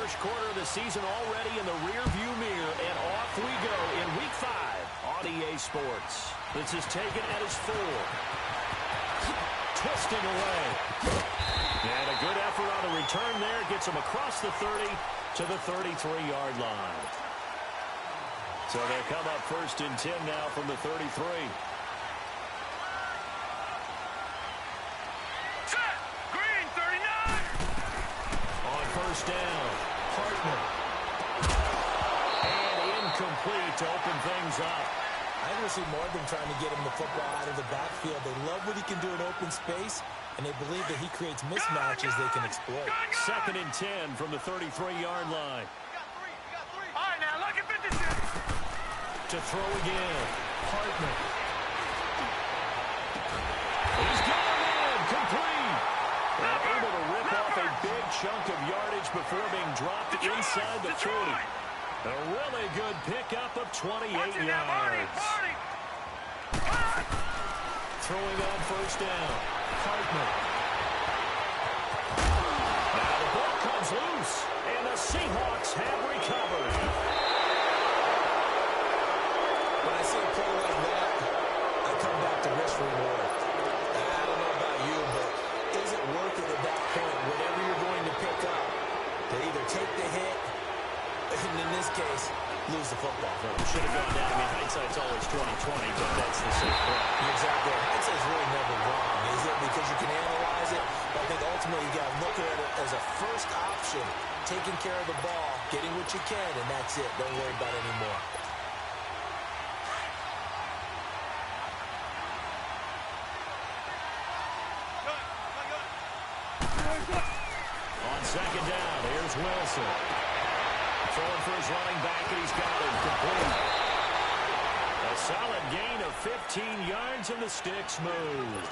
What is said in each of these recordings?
first quarter of the season already in the rearview mirror, and off we go in Week 5 on EA Sports. This is taken at his 4. Twisting away. And a good effort on the return there. Gets him across the 30 to the 33-yard line. So they come up 1st and 10 now from the 33. Set! Green, 39! On 1st down, partner. And incomplete to open things up. I want to see more of them trying to get him the football out of the backfield. They love what he can do in open space, and they believe that he creates mismatches they can exploit. 2nd and 10 from the 33-yard line. All right, now look at 56. To throw again. Partner. He's going in. Complete. And able to rip off a big chunk of yardage before being dropped inside the 40. A really good pickup of 28 yards. Throwing on 1st down. Partner. Now the ball comes loose, and the Seahawks have recovered. When I see a play like that, I come back to risk reward. I don't know about you, but is it worth it at that point, whatever you're going to pick up, to either take the hit, and in this case, lose the football? Should have gone down. I mean, hindsight's always 20/20, but that's the safe play. Exactly. Hindsight's really never wrong, is it? Because you can analyze it, but I think ultimately you got to look at it as a first option, taking care of the ball, getting what you can, and that's it. Don't worry about it anymore. On 2nd down, here's Wilson. Throwing for his running back, and he's got it complete. A solid gain of 15 yards, and the sticks move.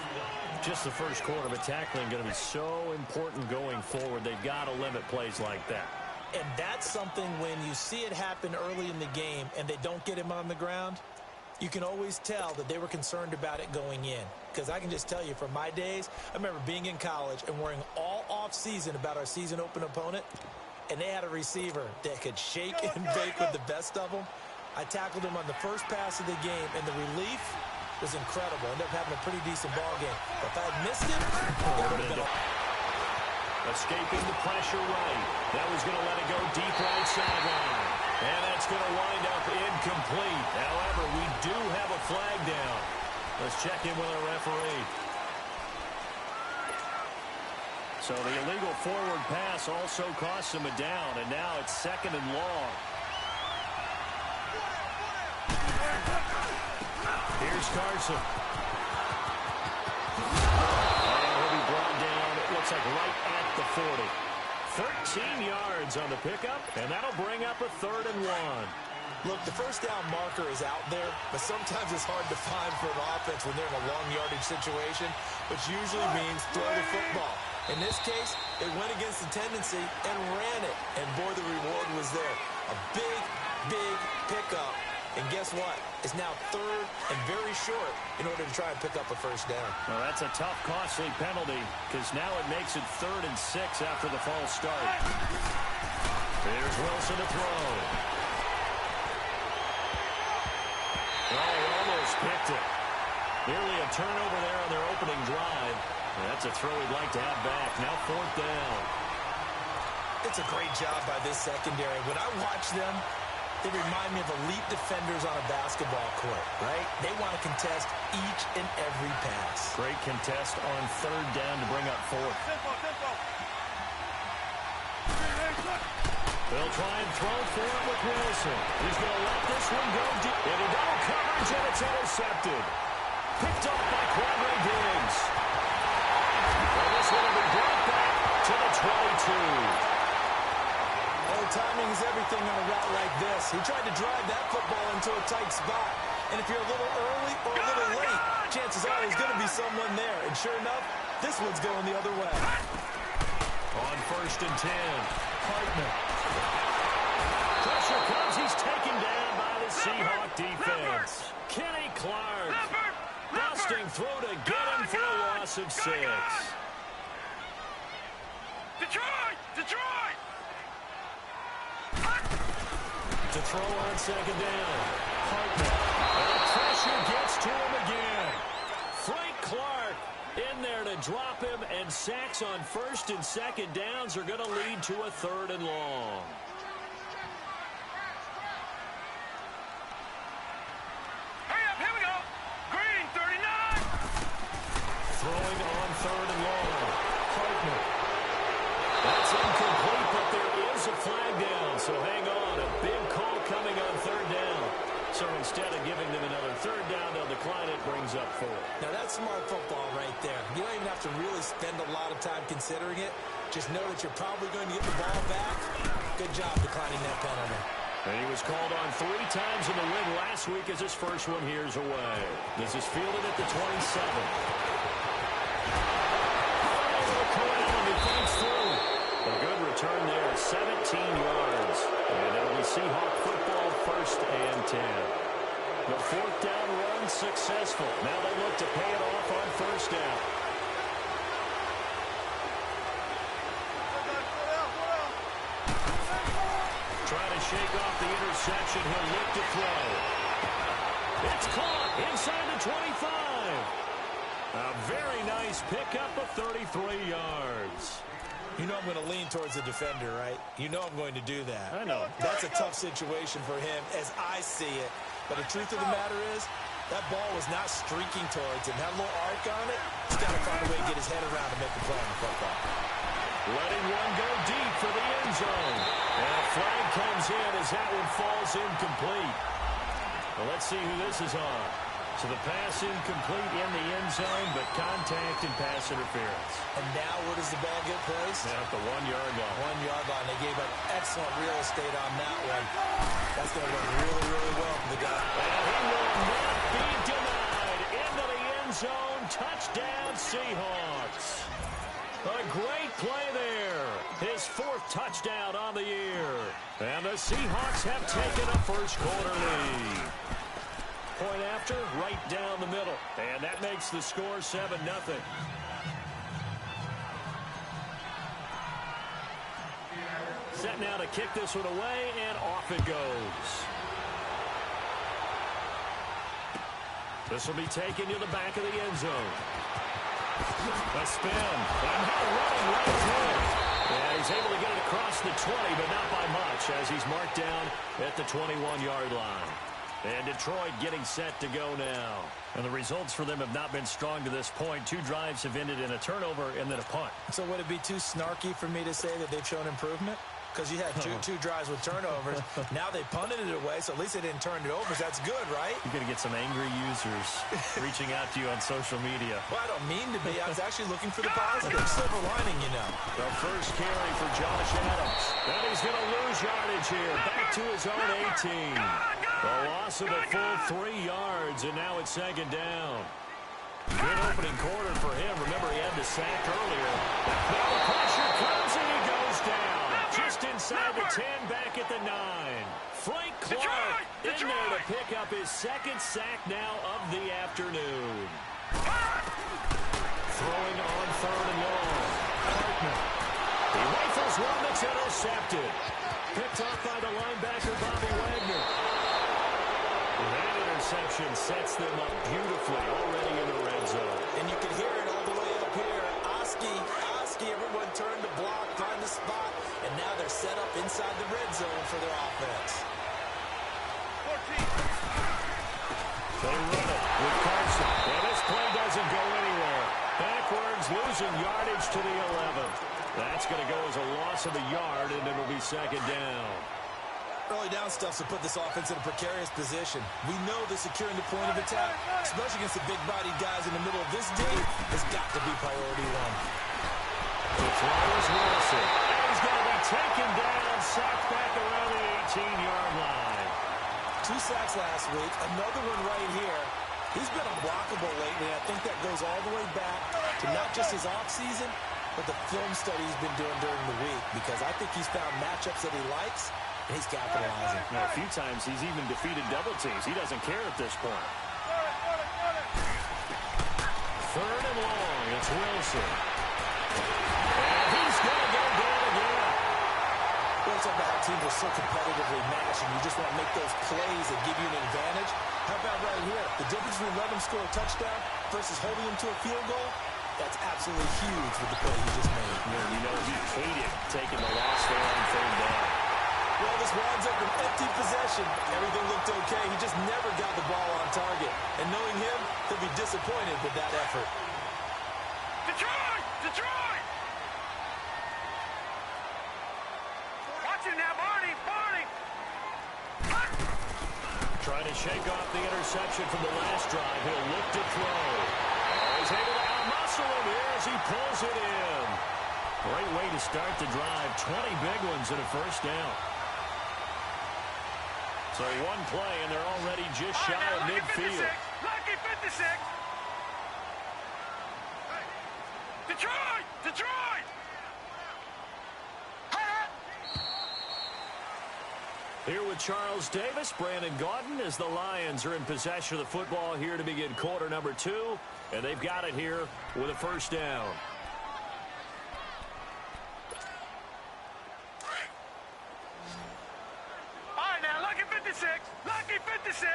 Just the first quarter, but tackling going to be so important going forward. They've got to limit plays like that. And that's something when you see it happen early in the game and they don't get him on the ground, you can always tell that they were concerned about it going in. Because I can just tell you from my days, I remember being in college and worrying all off-season about our season-open opponent, and they had a receiver that could shake and bake with the best of them. I tackled him on the first pass of the game, and the relief was incredible. Ended up having a pretty decent ball game. But if I had missed him, it would have been escaping the pressure right. That was going to let it go deep right sideline. And that's going to wind up incomplete. However, we do have a flag down. Let's check in with our referee. So the illegal forward pass also costs him a down, and now it's 2nd and long. Here's Carson. And he'll be brought down, it looks like right at the 40. 13 yards on the pickup, and that'll bring up a 3rd and 1. Look, the first down marker is out there, but sometimes it's hard to find for an offense when they're in a long yardage situation, which usually means throw the football. In this case, they went against the tendency and ran it, and boy, the reward was there. A big, big pickup, and guess what? It's now 3rd and very short in order to try and pick up a first down. Well, that's a tough, costly penalty, because now it makes it 3rd and 6 after the false start. There's Wilson to throw. Oh, almost picked it. Nearly a turnover there on their opening drive. And that's a throw he'd like to have back. Now 4th down. It's a great job by this secondary. When I watch them, they remind me of elite defenders on a basketball court, right? They want to contest each and every pass. Great contest on 3rd down to bring up 4th. They'll try and throw for it with Wilson. He's going to let this one go deep. Into double coverage, and it's intercepted. Picked off by Quadre Diggs. And this one will be brought back to the 22. Oh, timing is everything on a route like this. He tried to drive that football into a tight spot. And if you're a little early or a little late, chances are there's going to be someone there. And sure enough, this one's going the other way. On 1st and 10, Hartman. Pressure comes. He's taken down by the Seahawk defense. Kenny Clark. Busting through to get him for a loss of 6. Detroit! Detroit! To throw on second down. Hartman. And the pressure gets to him again. Frank Clark in there to drop him, and sacks on first and second downs are going to lead to a third and long. Hurry up, here we go. Green, 39. Throwing on third and long. Hartman. That's incomplete, but there is a flag down, so hang on. A big call coming on third down. So instead of giving them another third down, they'll decline it, brings up 4. Now, that's smart football right there. You don't even have to really spend a lot of time considering it. Just know that you're probably going to get the ball back. Good job declining that penalty. And he was called on 3 times in the win last week as his first one here's away. This is fielded at the 27. A good return there, 17 yards. And it'll be Seahawk football, first and 10. The fourth down run successful. Now they look to pay it off on first down. Trying to shake off the interception. He'll look to throw. It's caught inside the 25. A very nice pickup of 33 yards. You know I'm going to lean towards the defender, right? You know I'm going to do that. I know. That's a tough situation for him as I see it. But the truth of the matter is, that ball was not streaking towards him. That little arc on it, he's got to find a way to get his head around and make the play on the football. Letting one go deep for the end zone. And a flag comes in as that one falls incomplete. Well, let's see who this is on. So the pass incomplete in the end zone, but contact and pass interference. And now where does the ball get placed? At the 1-yard line. 1-yard line. They gave up excellent real estate on that one. That's going to work really, really well for the guy. And he will not be denied. Into the end zone. Touchdown, Seahawks. A great play there. His 4th touchdown on the year. And the Seahawks have taken a first quarter lead. Point after, right down the middle. And that makes the score 7-0. Set now to kick this one away, and off it goes. This will be taken to the back of the end zone. A spin. And now running right through it. And he's able to get it across the 20, but not by much, as he's marked down at the 21-yard line. And Detroit getting set to go now. And the results for them have not been strong to this point. 2 drives have ended in a turnover and then a punt. So would it be too snarky for me to say that they've shown improvement? Because you had two drives with turnovers. Now they punted it away, so at least they didn't turn it over. So that's good, right? You're going to get some angry users reaching out to you on social media. Well, I don't mean to be. I was actually looking for the positive. Silver lining, you know. The first carry for Josh Adams. And he's going to lose yardage here. Back to his own 18. The loss of a full 3 yards, and now it's second down. Good opening quarter for him. Remember, he had the sack earlier. Now the pressure comes, and he goes down. Just inside the 10, back at the 9. Frank Clark in there to pick up his 2nd sack now of the afternoon. Throwing on 3rd and long. Hartman. He rifles one that's intercepted. Picked off by the linebacker, Bobby Wagner. That interception sets them up beautifully already in the red zone. And you can hear it all the way up here. Oski, everyone turned to block, find the spot, and now they're set up inside the red zone for their offense. 14. They run it with Carson. And this play doesn't go anywhere. Backwards, losing yardage to the 11. That's going to go as a loss of a yard, and it'll be second down. Early down stuff to put this offense in a precarious position. We know that securing the point of attack, especially against the big-bodied guys in the middle of this deal, has got to be priority 1. The throw is Wilson. And he's going to be taken down, sacked back around the 18-yard line. 2 sacks last week, another one right here. He's been unblockable lately. I think that goes all the way back to not just his offseason, but the film study he's been doing during the week, because I think he's found matchups that he likes, and he's capitalizing. Now, a few times he's even defeated double teams. He doesn't care at this point. 3rd and long. It's Wilson. And he's going to go down again. Wilson had teams are so competitively matched, and you just want to make those plays that give you an advantage. How about right here? The difference between letting him score a touchdown versus holding him to a field goal, that's absolutely huge with the play he just made. Yeah, you know, he hated taking the loss there on third down. Well, this winds up an empty possession. Everything looked okay. He just never got the ball on target. And knowing him, he'll be disappointed with that effort. Detroit! Detroit! Watch it now, Barney! Barney! Trying to shake off the interception from the last drive. He'll look to throw. Oh, he's able to out-muscle him here as he pulls it in. Great way to start the drive. 20 big ones and a first down. So one play, and they're already just shy of midfield. Lucky 56! Detroit! Detroit! Here with Charles Davis, Brandon Gaudin, as the Lions are in possession of the football here to begin quarter number 2. And they've got it here with a first down. All right, now, Lucky 56! Lucky 56!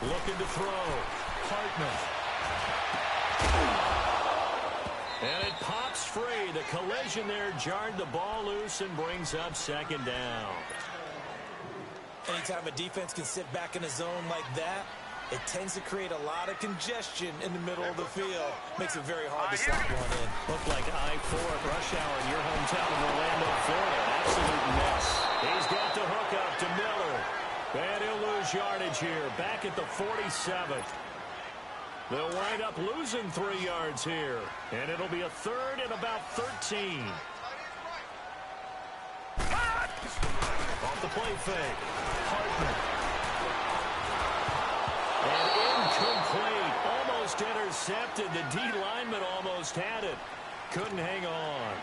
Looking to throw. Hartman. And it pops free. The collision there jarred the ball loose and brings up second down. Anytime a defense can sit back in a zone like that, it tends to create a lot of congestion in the middle of the field. Makes it very hard to stop one in. Looked like I-4 at rush hour in your hometown of Orlando, Florida. An absolute mess. He's got the hook up to Miller. And he'll lose yardage here. Back at the 47th. They'll wind up losing 3 yards here. And it'll be a third and about 13. Off the play fake. Hartman. And incomplete. Almost intercepted. The D lineman almost had it. Couldn't hang on.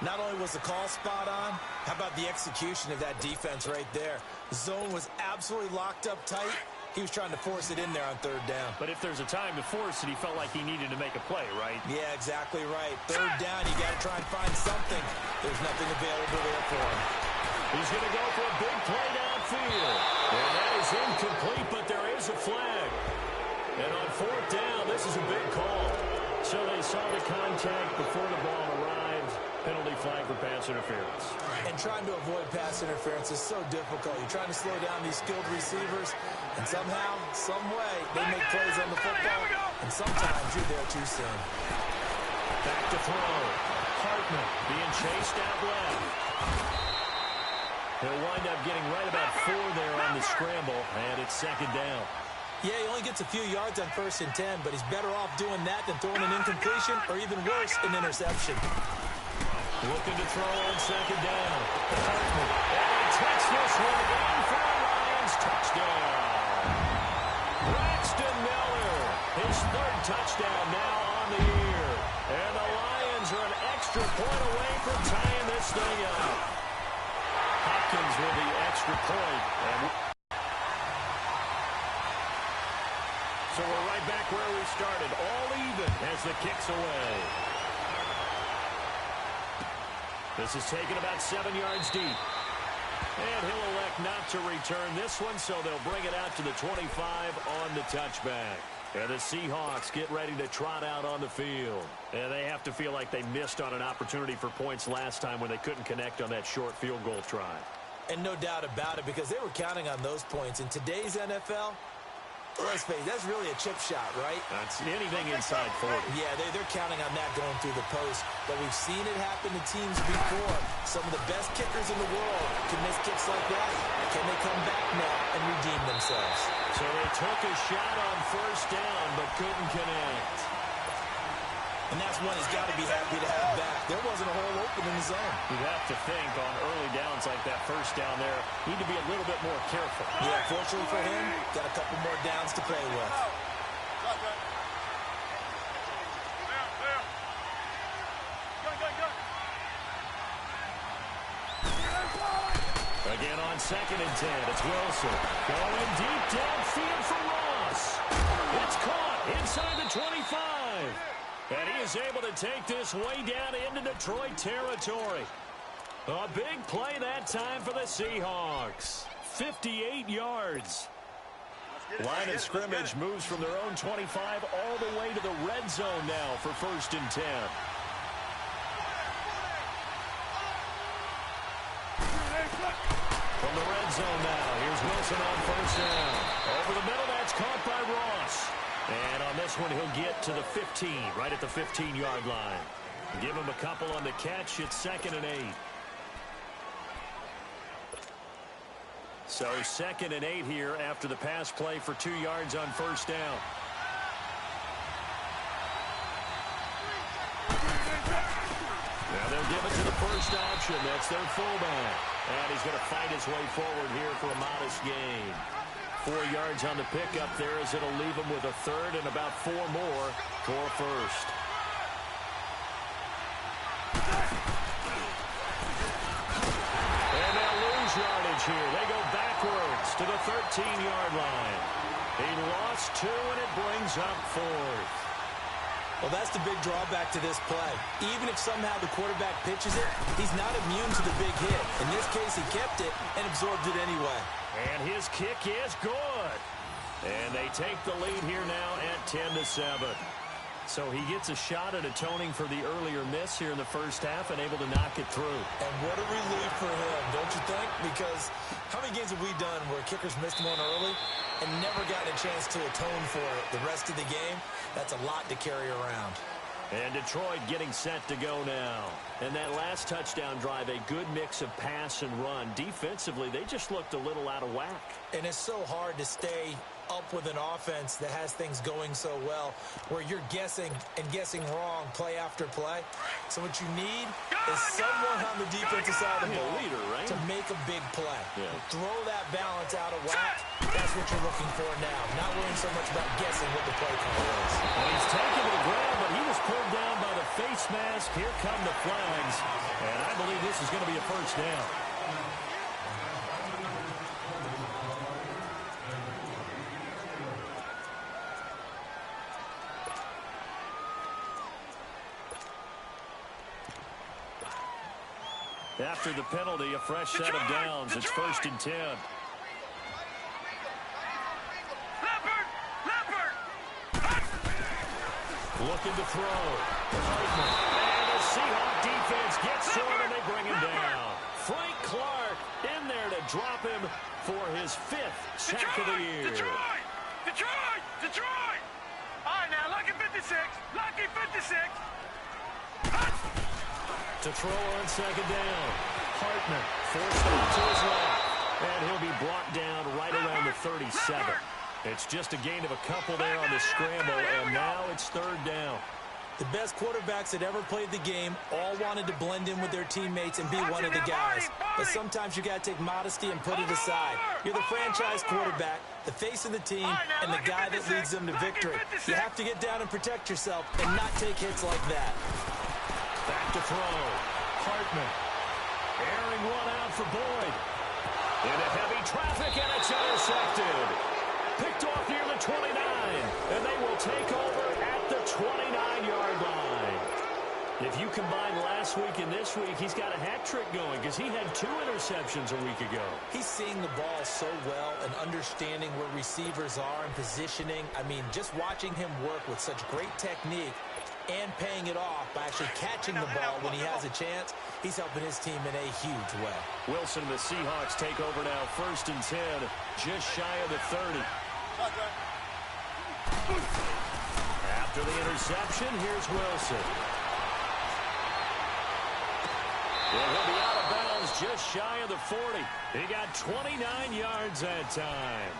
Not only was the call spot on, how about the execution of that defense right there? The zone was absolutely locked up tight. He was trying to force it in there on third down. But if there's a time to force it, he felt like he needed to make a play, right? Yeah, exactly right. Third down, you got to try and find something. There's nothing available there for him. He's going to go for a big play downfield. And that is incomplete, but there is a flag. And on fourth down, this is a big call. So they saw the contact before the ball arrived. Penalty flag for pass interference. And trying to avoid pass interference is so difficult. You're trying to slow down these skilled receivers, and somehow, some way, they make plays on the football, and sometimes you're there too soon. Back to throw. Hartman being chased out left. He'll wind up getting right about 4 there on the scramble, and it's second down. Yeah, he only gets a few yards on 1st and 10, but he's better off doing that than throwing an incompletion, or even worse, an interception. Looking to throw on second down. Hartman. And he takes this one in for the Lions. Touchdown. Braxton Miller. His 3rd touchdown now on the year. And the Lions are an extra point away from tying this thing up. Hopkins with the extra point. So we're right back where we started. All even as the kick's away. This is taken about 7 yards deep. And he'll elect not to return this one, so they'll bring it out to the 25 on the touchback. And the Seahawks get ready to trot out on the field. And they have to feel like they missed on an opportunity for points last time when they couldn't connect on that short field goal try. And no doubt about it, because they were counting on those points. In today's NFL, let's face it, that's really a chip shot, right? That's anything inside 40. Yeah, they're counting on that going through the post. But we've seen it happen to teams before. Some of the best kickers in the world can miss kicks like that. Can they come back now and redeem themselves? So they took a shot on 1st down, but couldn't connect. And that's one he's got to be happy to have back. There wasn't a hole open in the zone. You'd have to think on early downs like that 1st down there, need to be a little bit more careful. Yeah, fortunately for him, got a couple more downs to play with. Again on 2nd and 10, it's Wilson. Going deep downfield for Ross. It's caught inside the 25. And he is able to take this way down into Detroit territory. A big play that time for the Seahawks. 58 yards. Line of scrimmage moves from their own 25 all the way to the red zone now for 1st and 10. From the red zone now, here's Wilson on 1st down. Over the middle, that's caught by Ross. And on this one, he'll get to the 15, right at the 15-yard line. Give him a couple on the catch. It's 2nd and 8. So 2nd and 8 here after the pass play for 2 yards on 1st down. Now they'll give it to the first option. That's their fullback. And he's going to fight his way forward here for a modest gain. 4 yards on the pickup there as it'll leave him with a 3rd and about 4 more for 1st. And they'll lose yardage here. They go backwards to the 13-yard line. He lost 2, and it brings up 4th. Well, that's the big drawback to this play. Even if somehow the quarterback pitches it, he's not immune to the big hit. In this case, he kept it and absorbed it anyway. And his kick is good. And they take the lead here now at 10-7. So he gets a shot at atoning for the earlier miss here in the first half and able to knock it through. And what a relief for him, don't you think? Because how many games have we done where kickers missed one early and never gotten a chance to atone for it the rest of the game? That's a lot to carry around. And Detroit getting set to go now. And that last touchdown drive, a good mix of pass and run. Defensively, they just looked a little out of whack. And it's so hard to stay up with an offense that has things going so well where you're guessing and guessing wrong play after play. So what you need is someone on the defensive side of the ball to make a big play. Yeah. Throw that balance out of whack. That's what you're looking for now. Not worrying so much about guessing what the play call is. And he's taken to the ground, but he was pulled down by the face mask. Here come the flags. And I believe this is going to be a first down. After the penalty, a fresh set of downs. It's 1st and 10. Looking to throw. And the Seahawk defense gets to him, and they bring him down. Frank Clark in there to drop him for his 5th sack of the year. Detroit! All right, now, lucky 56. Lucky 56. To throw on 2nd down. Hartman forced out to his left. And he'll be brought down right around the 37. It's just a gain of a couple there on the scramble, and now it's 3rd down. The best quarterbacks that ever played the game all wanted to blend in with their teammates and be one of the guys. But sometimes you got to take modesty and put it aside. You're the franchise quarterback, the face of the team, and the guy that leads them to victory. You have to get down and protect yourself and not take hits like that. Back to throw. Hartman. Airing one out for Boyd. Into heavy traffic, and it's intercepted. Picked off near the 29. And they will take over at the 29-yard line. If you combine last week and this week, he's got a hat trick going because he had 2 interceptions a week ago. He's seeing the ball so well and understanding where receivers are and positioning. I mean, just watching him work with such great technique and paying it off by actually catching the ball when he has a chance, he's helping his team in a huge way. Wilson and the Seahawks take over now, 1st and 10, just shy of the 30. After the interception, here's Wilson. And he'll be out of bounds just shy of the 40. He got 29 yards that time.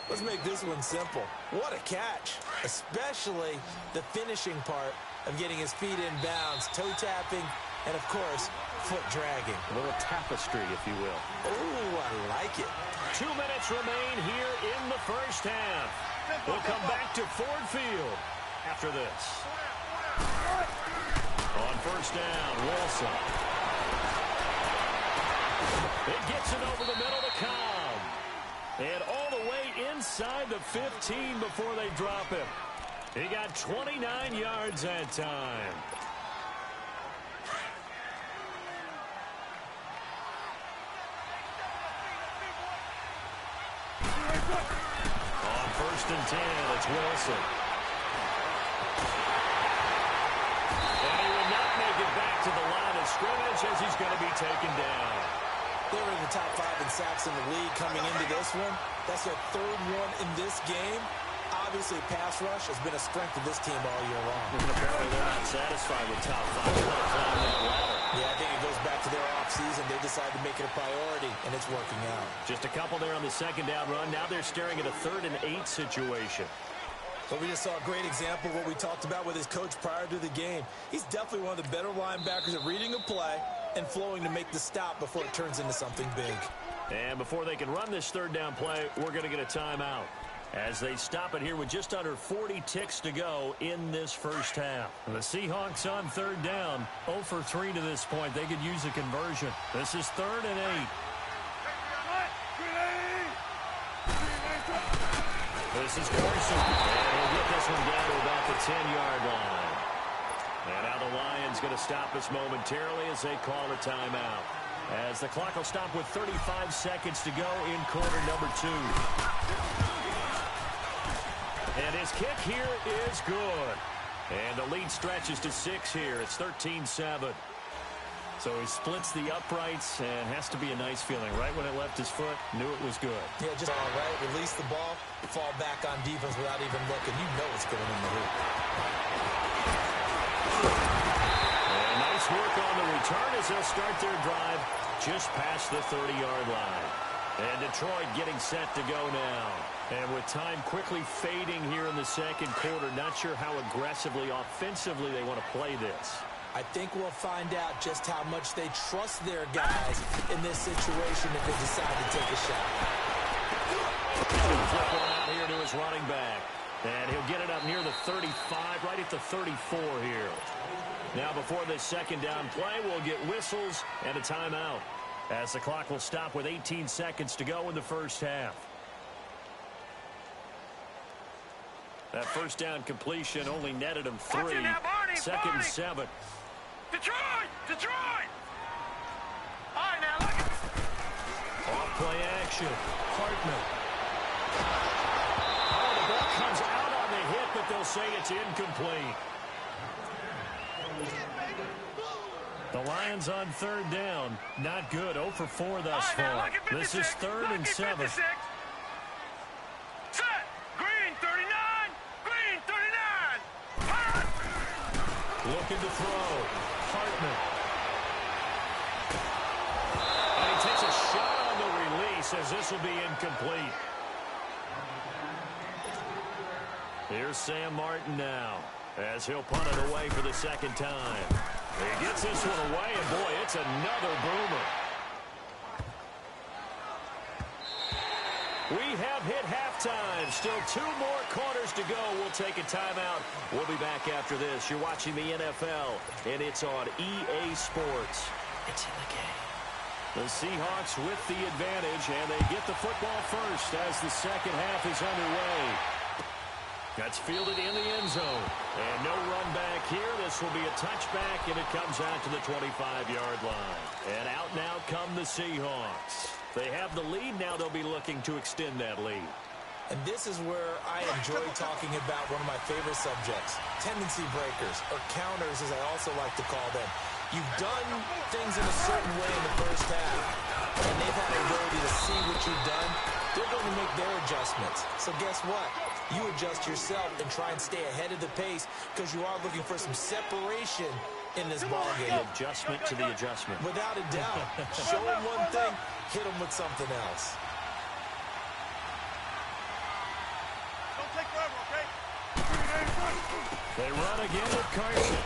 Let's make this one simple. What a catch, especially the finishing part of getting his feet in bounds, toe tapping, and, of course, foot dragging. A little tapestry, if you will. Oh, I like it. 2 minutes remain here in the first half. We'll come back to Ford Field after this. On 1st down, Wilson. It gets it over the middle to Cobb. And all the way inside the 15 before they drop him. He got 29 yards that time. On 1st and 10, it's Wilson. And he will not make it back to the line of scrimmage as he's going to be taken down. They were in the top 5 in sacks in the league coming into this one. That's their 3rd one in this game. Obviously, pass rush has been a strength of this team all year long. And apparently they're not satisfied with top 5. They're going to climb that ladder. Yeah, I think it goes back to their offseason. They decided to make it a priority, and it's working out. Just a couple there on the 2nd down run. Now they're staring at a 3rd and 8 situation. But we just saw a great example of what we talked about with his coach prior to the game. He's definitely one of the better linebackers at reading a play and flowing to make the stop before it turns into something big. And before they can run this 3rd down play, we're going to get a timeout as they stop it here with just under 40 ticks to go in this 1st half. The Seahawks on 3rd down, 0 for 3 to this point. They could use a conversion. This is 3rd and 8. This is Carson, and he'll get this one down to about the 10-yard line. And now the Lions going to stop us momentarily as they call a timeout. As the clock will stop with 35 seconds to go in quarter number 2. And his kick here is good. And the lead stretches to 6 here. It's 13-7. So he splits the uprights and has to be a nice feeling. Right when it left his foot, knew it was good. Yeah, just all right. Release the ball, fall back on defense without even looking. You know it's going in the hoop. And nice work on the return as they'll start their drive just past the 30-yard line. And Detroit getting set to go now. And with time quickly fading here in the 2nd quarter, not sure how aggressively, offensively they want to play this. I think we'll find out just how much they trust their guys in this situation if they decide to take a shot. Flip one out here to his running back. And he'll get it up near the 35, right at the 34 here. Now before this 2nd down play, we'll get whistles and a timeout, as the clock will stop with 18 seconds to go in the 1st half. That 1st down completion only netted him 3. 2nd and 7. Detroit! Detroit! All right, now look at Off play action. Hartman. Oh, the ball comes out on the hit, but they'll say it's incomplete. The Lions on 3rd down. Not good. 0 for 4 thus far. This is 3rd and 7. Set! Green 39! Green 39! Hot! Looking to throw. Hartman. And he takes a shot on the release as this will be incomplete. Here's Sam Martin now as he'll punt it away for the 2nd time. He gets this one away, and boy, it's another boomer. We have hit halftime. Still 2 more quarters to go. We'll take a timeout. We'll be back after this. You're watching the NFL, and it's on EA Sports. It's in the game. The Seahawks with the advantage, and they get the football first as the 2nd half is underway. That's fielded in the end zone. And no run back here. This will be a touchback, and it comes out to the 25-yard line. And out now come the Seahawks. They have the lead. Now they'll be looking to extend that lead. And this is where I enjoy talking about one of my favorite subjects, tendency breakers, or counters as I also like to call them. You've done things in a certain way in the 1st half, and they've had the ability to see what you've done. They're going to make their adjustments. So guess what? You adjust yourself and try and stay ahead of the pace because you are looking for some separation in this ballgame. Adjustment to the adjustment. Without a doubt. Show them one thing, hit them with something else. Don't take forever, okay? They run again with Carson.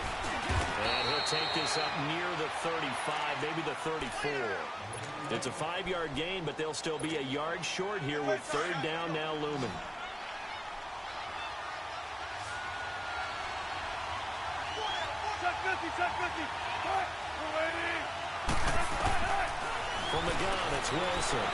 And he'll take this up near the 35, maybe the 34. It's a 5-yard gain, but they'll still be a yard short here with 3rd down now looming. Check 50. We're waiting. From the gun, it's Wilson.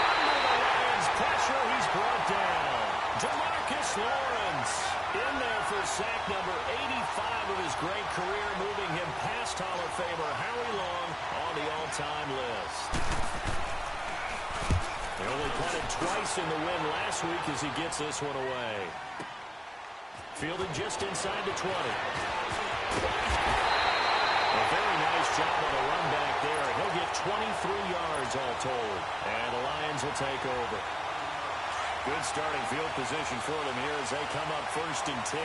Under the Lions' pressure, he's brought down. DeMarcus Lawrence in there for sack number 85 of his great career, moving him past Hall of Famer Howie Long on the all-time list. He only punted twice in the win last week as he gets this one away. Fielded just inside the 20. A very nice job on the run back there. He'll get 23 yards all told. And the Lions will take over. Good starting field position for them here as they come up 1st and 10.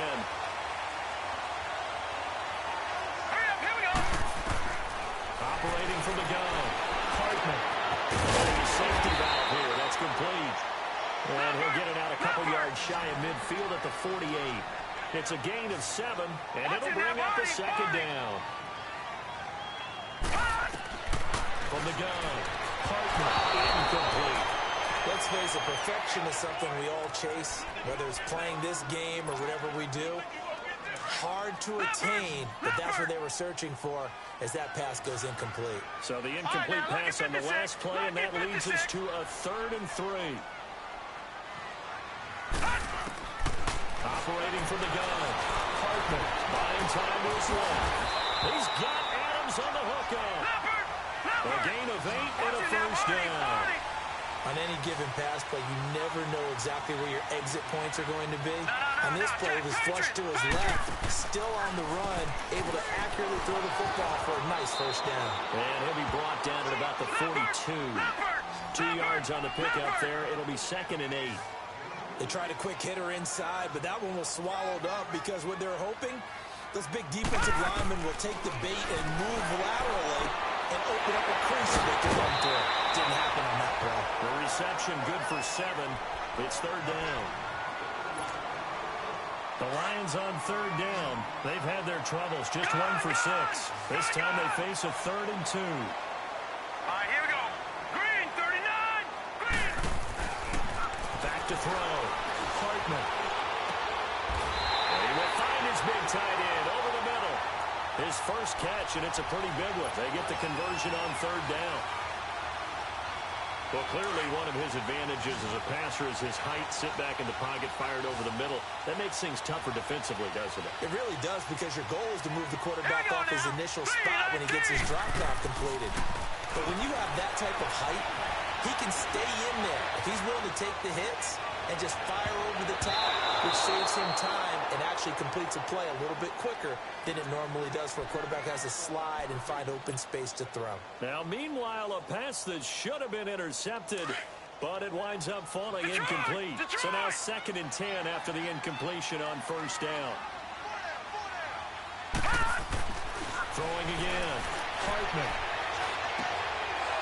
Hurry up, here we go. Operating from the gun. Hartman. A safety valve here. That's complete. And he'll get it out a couple yards shy of midfield at the 48. It's a gain of 7, and it'll bring up a second down. From the gun, Hartman, incomplete. Let's face it, perfection is something we all chase, whether it's playing this game or whatever we do. Hard to attain, but that's what they were searching for as that pass goes incomplete. So the incomplete pass on the last play, and that leads us to a 3rd and 3. Operating from the gun, Hartman buying time to his left. He's got Adams on the hookup. A gain of 8 and a 1st down. On any given pass play, you never know exactly where your exit points are going to be. On this play, he was flushed to his left, still on the run, able to accurately throw the football for a nice 1st down. And he'll be brought down at about the 42. 2 yards on the pickup there. It'll be 2nd and 8. They tried a quick hitter inside, but that one was swallowed up because what they're hoping, those big defensive linemen will take the bait and move laterally and open up a crease so they can run through. Didn't happen on that play. The reception good for 7. It's 3rd down. The Lions on 3rd down. They've had their troubles. Just 1 for 6. This time they face a 3rd and 2. All right, here we go. Green, 39. Green. Back to throw. Hartman. And he will find his big tight end over the middle. His first catch, and it's a pretty big one. They get the conversion on 3rd down. Well, clearly one of his advantages as a passer is his height, sit back in the pocket, fired over the middle. That makes things tougher defensively, doesn't it? It really does, because your goal is to move the quarterback off his initial spot when he gets his drop off completed. But when you have that type of height, he can stay in there. If he's willing to take the hits and just fire over the top, which saves him time and actually completes a play a little bit quicker than it normally does, where a quarterback has to slide and find open space to throw. Now, meanwhile, a pass that should have been intercepted, but it winds up falling incomplete. So now 2nd and 10 after the incompletion on 1st down. Throwing again. Hartman.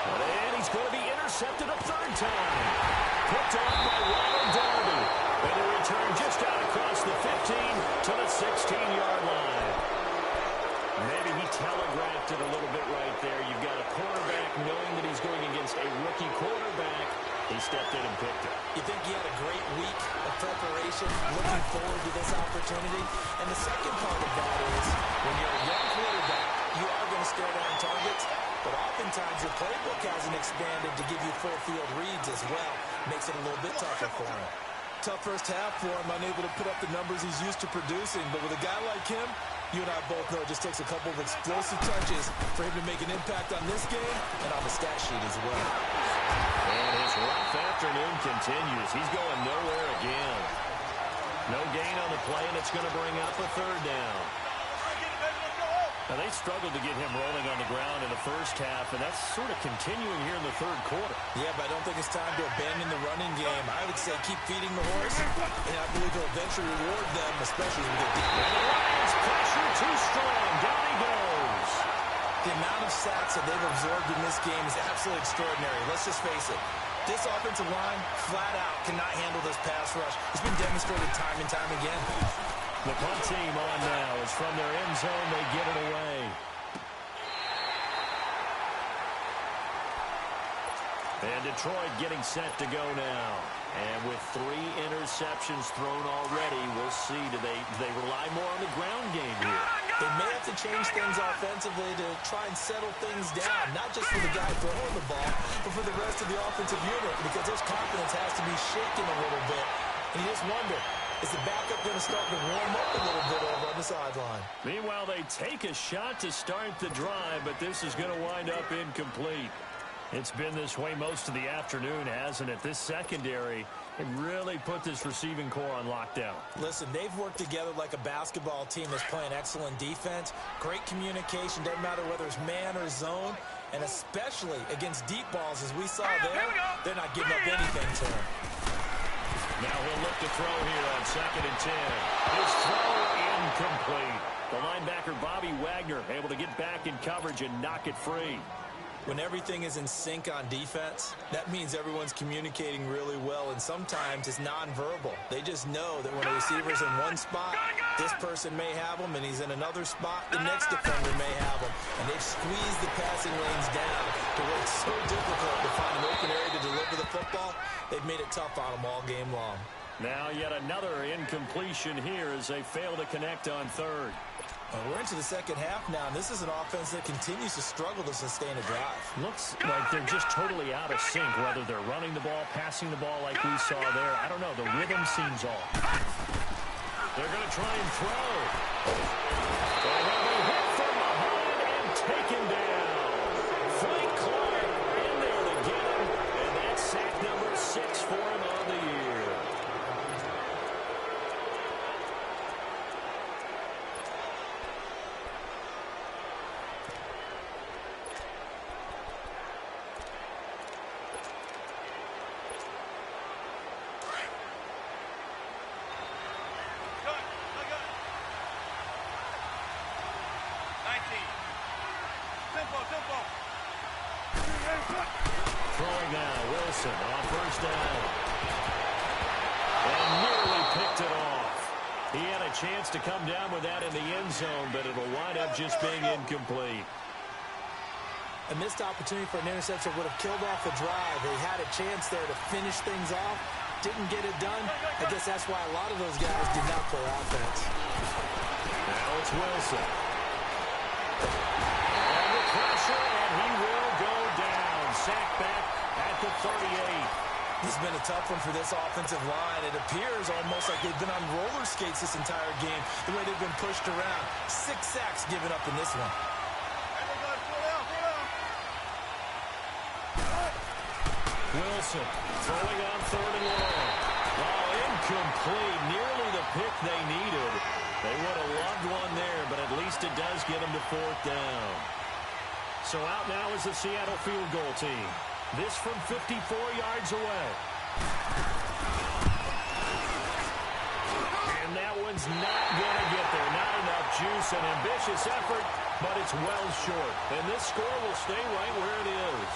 And he's going to be intercepted a 3rd time. Picked off by Ronald Darby. And a return just out across the 15 to the 16-yard line. Maybe he telegraphed it a little bit right there. You've got a quarterback knowing that he's going against a rookie quarterback. He stepped in and picked it. You think he had a great week of preparation, looking forward to this opportunity? And the second part of that is, when you're a young quarterback, you are going to stare down targets, but oftentimes your playbook hasn't expanded to give you full field reads as well. Makes it a little bit tougher for him. Tough first half for him, unable to put up the numbers he's used to producing. But with a guy like him, you and I both know it just takes a couple of explosive touches for him to make an impact on this game and on the stat sheet as well. And his rough afternoon continues. He's going nowhere again. No gain on the play, and it's going to bring up a 3rd down. Now, they struggled to get him rolling on the ground in the first half, and that's sort of continuing here in the 3rd quarter. Yeah, but I don't think it's time to abandon the running game. I would say keep feeding the horse, and I believe he'll eventually reward them, especially as we get deeper. And the Lions pressure too strong. Down he goes. The amount of sacks that they've absorbed in this game is absolutely extraordinary. Let's just face it. This offensive line, flat out, cannot handle this pass rush. It's been demonstrated time and time again. The punt team on now is from their end zone. They get it away. And Detroit getting set to go now. And with 3 interceptions thrown already, we'll see. Do they rely more on the ground game here? They may have to change things offensively to try and settle things down, not just for the guy throwing the ball, but for the rest of the offensive unit, because their confidence has to be shaken a little bit And you just wonder, is the backup going to start to warm up a little bit over on the sideline? Meanwhile, they take a shot to start the drive, but this is going to wind up incomplete. It's been this way most of the afternoon, hasn't it? This secondary, it really put this receiving core on lockdown. Listen, they've worked together like a basketball team that's playing excellent defense. Great communication, doesn't matter whether it's man or zone. And especially against deep balls, as we saw there, they're not giving up anything to him. Now he'll look to throw here on 2nd and 10. His throw incomplete. The linebacker, Bobby Wagner, able to get back in coverage and knock it free. When everything is in sync on defense, that means everyone's communicating really well, and sometimes it's nonverbal. They just know that when a receiver's in one spot, this person may have him, and he's in another spot, the next defender may have him. And they've squeezed the passing lanes down to where it's so difficult to find an open area to deliver the football. They've made it tough on them all game long. Now yet another incompletion here as they fail to connect on 3rd. We're into the second half now, and this is an offense that continues to struggle to sustain a drive. Looks like they're just totally out of sync, whether they're running the ball, passing the ball like we saw there. I don't know. The rhythm seems off. They're going to try and throw. They have a hit from behind and taken down. Frank Clark in there to get him, and that's sack number 6 for him on the year. Throwing now, Wilson on 1st down. And nearly picked it off. He had a chance to come down with that in the end zone, but it'll wind up just being incomplete. A missed opportunity for an interception would have killed off the drive. They had a chance there to finish things off. Didn't get it done. I guess that's why a lot of those guys did not play offense. Now it's Wilson. Under pressure, and he will go down. Sack back at the 38. This has been a tough one for this offensive line. It appears almost like they've been on roller skates this entire game, the way they've been pushed around. 6 sacks given up in this one. Wilson throwing on 3rd and long. Oh, incomplete. Nearly the pick they needed. They would have loved one there, but at least it does get them to 4th down. So out now is the Seattle field goal team. This from 54 yards away. And that one's not going to get there. Not enough juice. An ambitious effort, but it's well short. And this score will stay right where it is.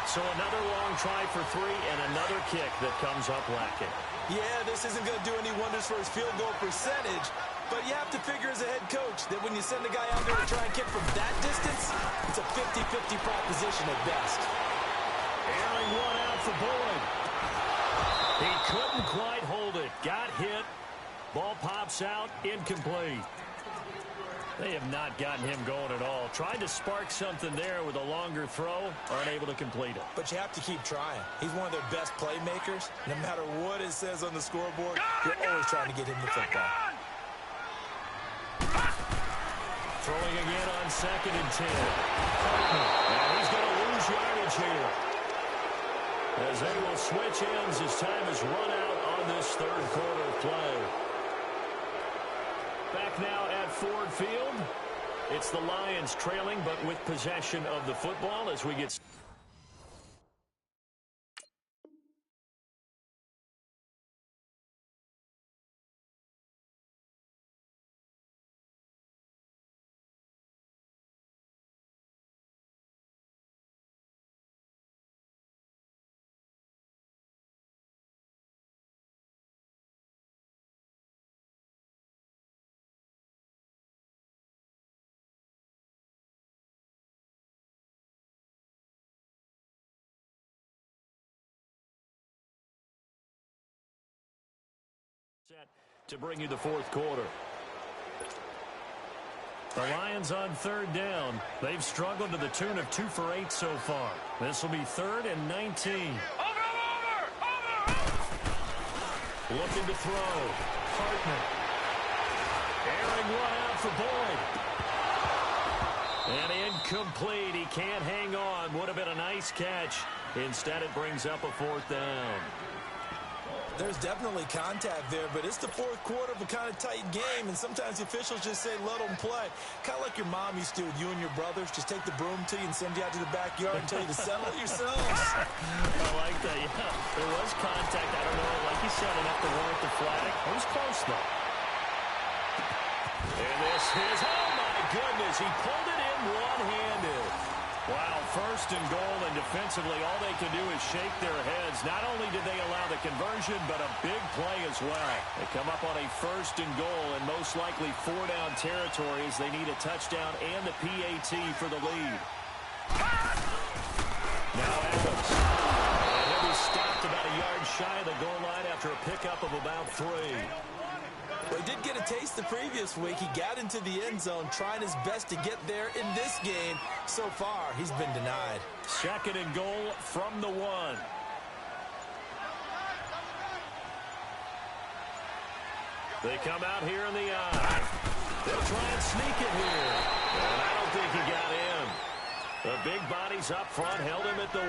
So another long try for 3 and another kick that comes up lacking. Yeah, this isn't going to do any wonders for his field goal percentage, but you have to figure as a head coach that when you send a guy out there to try and kick from that distance, it's a 50-50 proposition at best. Airing one out for Boyd. He couldn't quite hold it. Got hit. Ball pops out. Incomplete. They have not gotten him going at all. Tried to spark something there with a longer throw. Unable to complete it. But you have to keep trying. He's one of their best playmakers. No matter what it says on the scoreboard, you're always trying to get him the football. Throwing again on 2nd and 10. And he's going to lose yardage here. As they will switch ends as time is run out on this 3rd quarter of play. Back now at Ford Field. It's the Lions trailing, but with possession of the football as we get... set to bring you the 4th quarter. The Lions on 3rd down. They've struggled to the tune of 2 for 8 so far. This will be 3rd and 19. Looking to throw. Hartman. Airing one out for Boyd. And incomplete. He can't hang on. Would have been a nice catch. Instead, it brings up a 4th down. There's definitely contact there, but it's the 4th quarter of a kind of tight game, and sometimes the officials just say, let them play. Kind of like your mom used to with you and your brothers. Just take the broom to you and send you out to the backyard and tell you to settle it yourselves. I like that, yeah. There was contact. I don't know, like you said, enough to warrant the flag. It was close, though. And this is, oh, my goodness, he pulled it in one-handed. Wow, 1st and goal, and defensively, all they can do is shake their heads. Not only did they allow the conversion, but a big play as well. They come up on a 1st and goal, and most likely 4-down territory as they need a touchdown and the PAT for the lead. Now Adams. And he'll be stopped about a yard shy of the goal line after a pickup of about 3. Well, he did get a taste the previous week. He got into the end zone, trying his best to get there in this game. So far, he's been denied. 2nd and goal from the 1. They come out here in the eye. They'll try and sneak it here. And I don't think he got in. The big bodies up front held him at the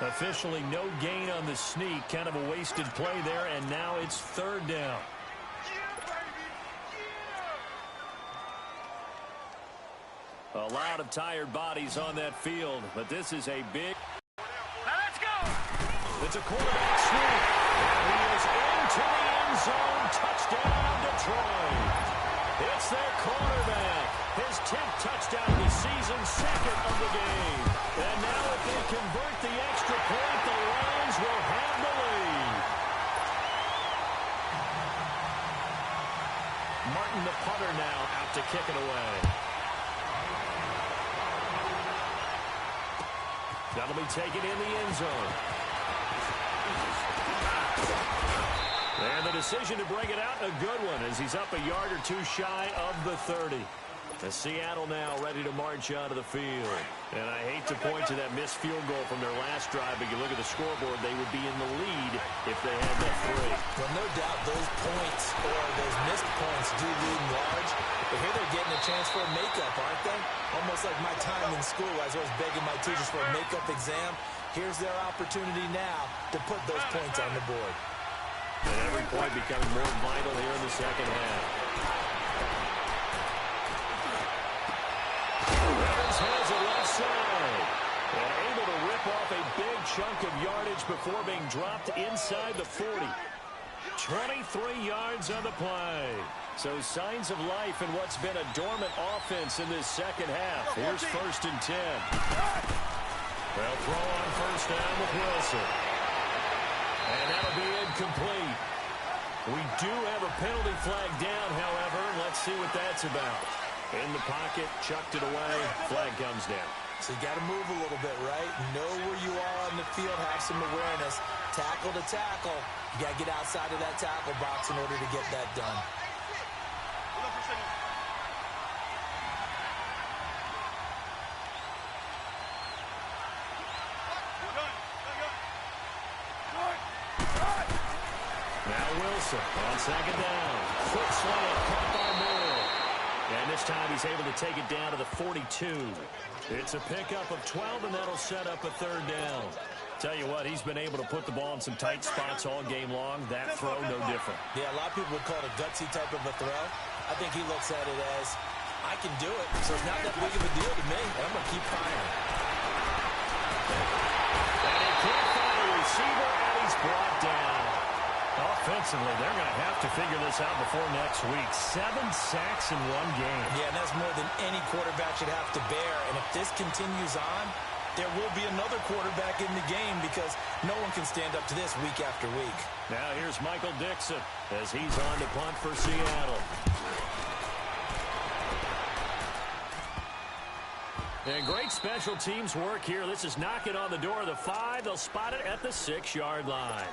1. Officially no gain on the sneak. Kind of a wasted play there, and now it's 3rd down. A lot of tired bodies on that field, but this is a big... Now let's go! It's a quarterback sneak, and he is into the end zone. Touchdown, Detroit. It's their quarterback. His 10th touchdown of the season, 2nd of the game. And now if they convert the extra point, the Lions will have the lead. Martin, the punter, now out to kick it away. That'll be taken in the end zone. And the decision to bring it out, a good one, as he's up a yard or 2 shy of the 30. As Seattle now ready to march out of the field. And I hate to point to that missed field goal from their last drive, but you look at the scoreboard, they would be in the lead if they had that 3. Well, no doubt those points or those missed points do lead large. But here they're getting a chance for a makeup, aren't they? Almost like my time in school. I was always begging my teachers for a makeup exam. Here's their opportunity now to put those points on the board. And every point becoming more vital here in the second half. Evans has it left side. And able to rip off a big chunk of yardage before being dropped inside the 40. 23 yards on the play. So signs of life in what's been a dormant offense in this second half. Here's 1st and 10. They'll throw on 1st down with Wilson. And that'll be incomplete. We do have a penalty flag down, however. Let's see what that's about. In the pocket, chucked it away. Flag comes down. So you got to move a little bit, right? Know where you are on the field, have some awareness. Tackle to tackle. You got to get outside of that tackle box in order to get that done. Now Wilson on 2nd down. Foot slant caught by Moore. And this time he's able to take it down to the 42. It's a pickup of 12, and that'll set up a 3rd down. Tell you what, he's been able to put the ball in some tight spots all game long. That throw, no different. Yeah, a lot of people would call it a gutsy type of a throw. I think he looks at it as, I can do it, so it's not that big of a deal to me, and I'm going to keep firing. And he can't find a receiver, and he's brought down. Offensively, they're going to have to figure this out before next week. 7 sacks in one game. Yeah, and that's more than any quarterback should have to bear. And if this continues on, there will be another quarterback in the game because no one can stand up to this week after week. Now here's Michael Dixon as he's on to punt for Seattle. And great special teams work here. This is knocking on the door of the 5. They'll spot it at the 6-yard line.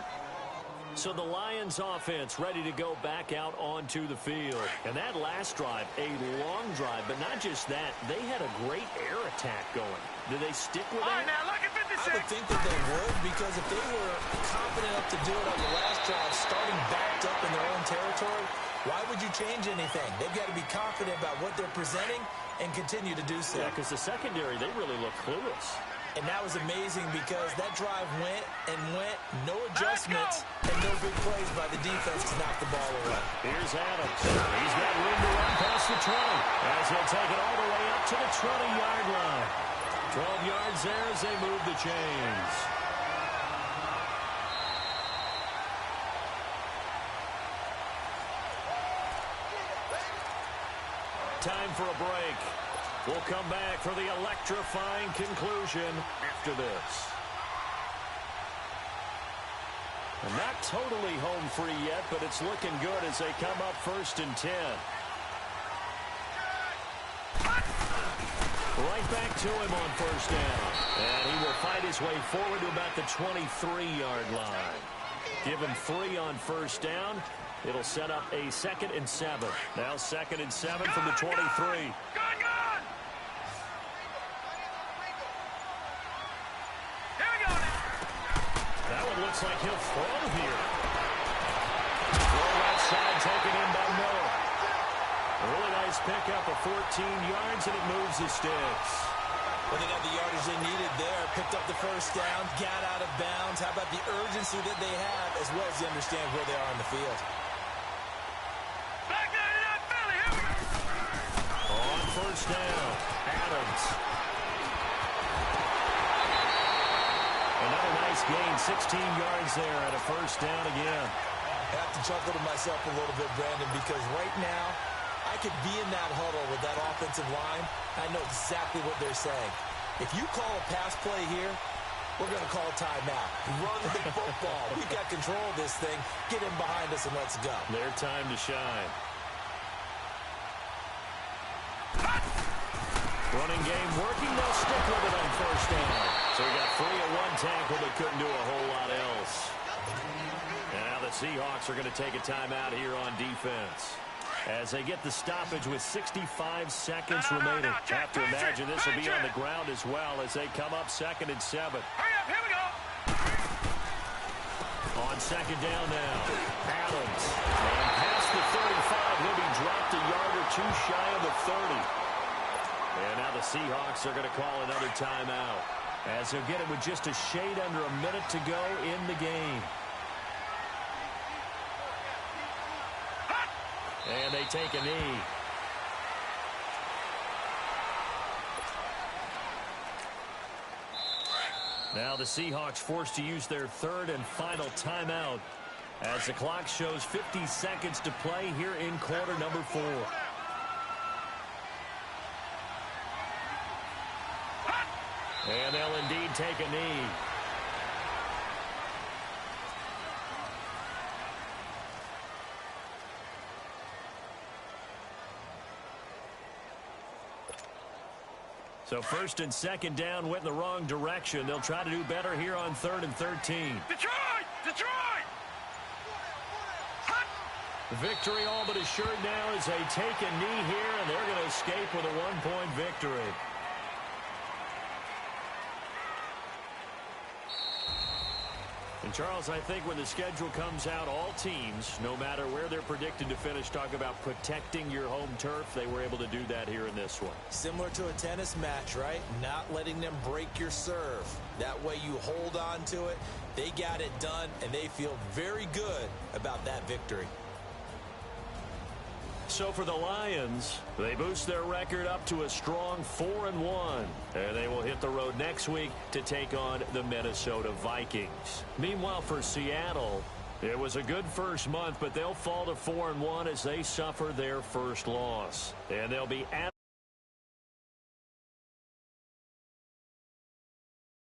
So the Lions offense ready to go back out onto the field. And that last drive, a long drive, but not just that. They had a great air attack going. Do they stick with that? Now look at 56. I would think that they would, because if they were confident enough to do it on the last drive, starting backed up in their own territory, why would you change anything? They've got to be confident about what they're presenting and continue to do so. Yeah, because the secondary, they really look clueless. And that was amazing because that drive went and went, no adjustments, and no big plays by the defense to knock the ball away. Here's Adams. He's got room to run past the 20 as he'll take it all the way up to the 20-yard line. 12 yards there as they move the chains. Time for a break. We'll come back for the electrifying conclusion after this. And not totally home free yet, but it's looking good as they come up 1st and 10. Right back to him on 1st down. And he will fight his way forward to about the 23-yard line. Give him 3 on 1st down. It'll set up a 2nd and 7. Now 2nd and 7 from the 23. Looks like he'll throw here. Throw right side taken in by Miller. A really nice pickup of 14 yards, and it moves the sticks. Well, they got the yardage they needed there. Picked up the 1st down, got out of bounds. How about the urgency that they have, as well as they understand where they are on the field? Back there to that Philly. Here we go. On 1st down, Adams. Another nice gain, 16 yards there at a 1st down again. I have to chuckle to myself a little bit, Brandon, because right now I could be in that huddle with that offensive line. I know exactly what they're saying. If you call a pass play here, we're going to call a timeout. Run the football. We've got control of this thing. Get in behind us and let's go. Their time to shine. Running game working. They'll stick with it on 1st down. So we got 3 at 1 tackle, but couldn't do a whole lot else. And now the Seahawks are going to take a timeout here on defense, as they get the stoppage with 65 seconds remaining. Have to imagine this will be on the ground as well as they come up 2nd and 7. Hurry up, here we go. On 2nd down now, Adams. And past the 35, he'll be dropped a yard or 2 shy of the 30. And now the Seahawks are going to call another timeout, as they'll get it with just a shade under a minute to go in the game. And they take a knee. Now the Seahawks forced to use their 3rd and final timeout, as the clock shows 50 seconds to play here in quarter number 4. And they'll indeed take a knee. So 1st and 2nd down went in the wrong direction. They'll try to do better here on 3rd and 13. Detroit! Detroit! Victory all but assured now as they take a knee here, and they're going to escape with a 1-point victory. And, Charles, I think when the schedule comes out, all teams, no matter where they're predicted to finish, talk about protecting your home turf. They were able to do that here in this one. Similar to a tennis match, right? Not letting them break your serve. That way you hold on to it. They got it done, and they feel very good about that victory. So for the Lions, they boost their record up to a strong 4-1. And they will hit the road next week to take on the Minnesota Vikings. Meanwhile, for Seattle, it was a good first month, but they'll fall to 4-1 as they suffer their first loss. And they'll be at